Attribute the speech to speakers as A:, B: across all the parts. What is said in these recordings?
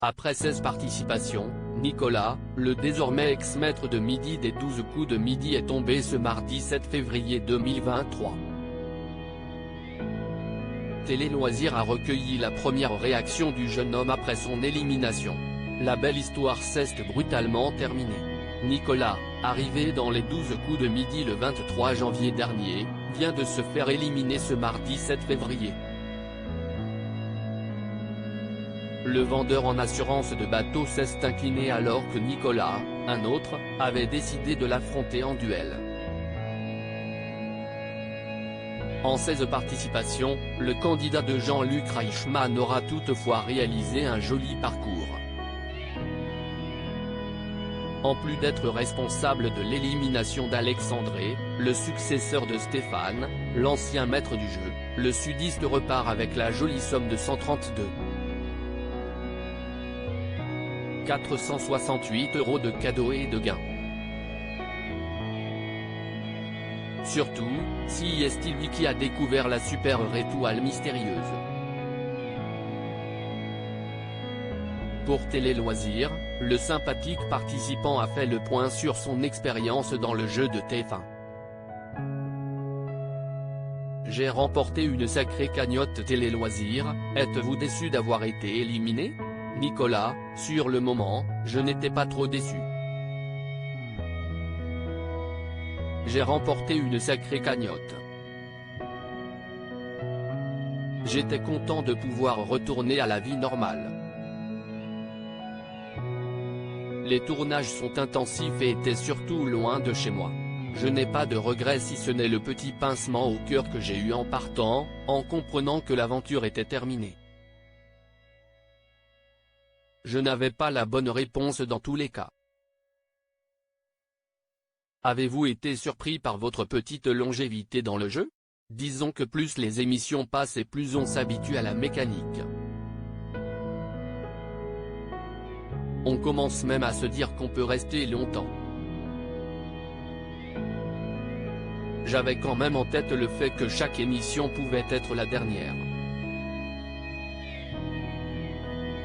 A: Après 16 participations, Nicolas, le désormais ex-maître de midi des 12 coups de midi est tombé ce mardi 7 février 2023. Télé Loisirs a recueilli la première réaction du jeune homme après son élimination. La belle histoire s'est brutalement terminée. Nicolas, arrivé dans les 12 coups de midi le 23 janvier dernier, vient de se faire éliminer ce mardi 7 février. Le vendeur en assurance de bateau s'est incliné alors que Nicolas, un autre, avait décidé de l'affronter en duel. En 16 participations, le candidat de Jean-Luc Reichmann aura toutefois réalisé un joli parcours. En plus d'être responsable de l'élimination d'Alexandré, le successeur de Stéphane, l'ancien maître du jeu, le sudiste repart avec la jolie somme de 132 468 € de cadeaux et de gains. Surtout, si est-il lui qui a découvert la super étoile mystérieuse. Pour Télé Loisirs, le sympathique participant a fait le point sur son expérience dans le jeu de TF1. J'ai remporté une sacrée cagnotte Télé Loisirs, êtes-vous déçu d'avoir été éliminé ? Nicolas, sur le moment, je n'étais pas trop déçu. J'ai remporté une sacrée cagnotte. J'étais content de pouvoir retourner à la vie normale. Les tournages sont intensifs et étaient surtout loin de chez moi. Je n'ai pas de regrets si ce n'est le petit pincement au cœur que j'ai eu en partant, en comprenant que l'aventure était terminée. Je n'avais pas la bonne réponse dans tous les cas. Avez-vous été surpris par votre petite longévité dans le jeu ? Disons que plus les émissions passent et plus on s'habitue à la mécanique. On commence même à se dire qu'on peut rester longtemps. J'avais quand même en tête le fait que chaque émission pouvait être la dernière.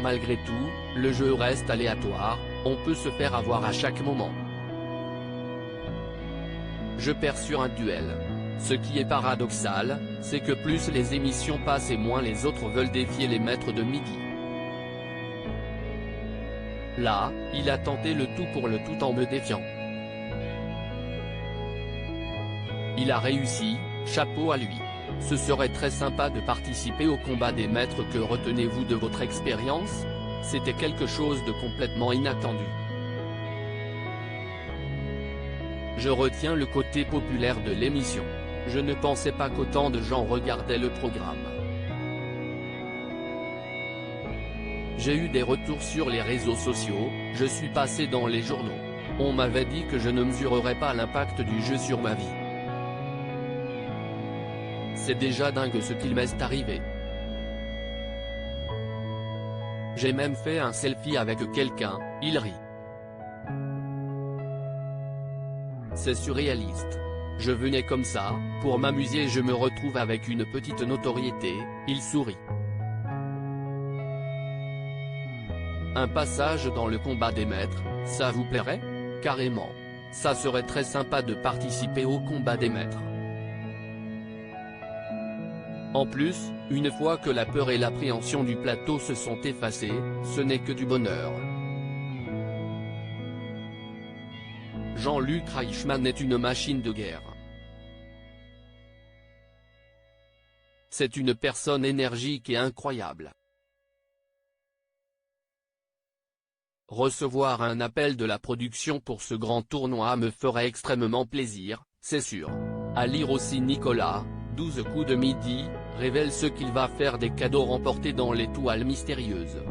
A: Malgré tout, le jeu reste aléatoire, on peut se faire avoir à chaque moment. Je perds sur un duel. Ce qui est paradoxal, c'est que plus les émissions passent et moins les autres veulent défier les maîtres de midi. Là, il a tenté le tout pour le tout en me défiant. Il a réussi, chapeau à lui. Ce serait très sympa de participer au combat des maîtres. Que retenez-vous de votre expérience ? C'était quelque chose de complètement inattendu. Je retiens le côté populaire de l'émission. Je ne pensais pas qu'autant de gens regardaient le programme. J'ai eu des retours sur les réseaux sociaux, je suis passé dans les journaux. On m'avait dit que je ne mesurerais pas l'impact du jeu sur ma vie. C'est déjà dingue ce qu'il m'est arrivé. J'ai même fait un selfie avec quelqu'un, il rit. C'est surréaliste. Je venais comme ça, pour m'amuser et je me retrouve avec une petite notoriété, il sourit. Un passage dans le combat des maîtres, ça vous plairait ? Carrément. Ça serait très sympa de participer au combat des maîtres. En plus, une fois que la peur et l'appréhension du plateau se sont effacées, ce n'est que du bonheur. Jean-Luc Reichmann est une machine de guerre. C'est une personne énergique et incroyable. Recevoir un appel de la production pour ce grand tournoi me ferait extrêmement plaisir, c'est sûr. À lire aussi Nicolas, 12 coups de midi, révèle ce qu'il va faire des cadeaux remportés dans l'étoile mystérieuse.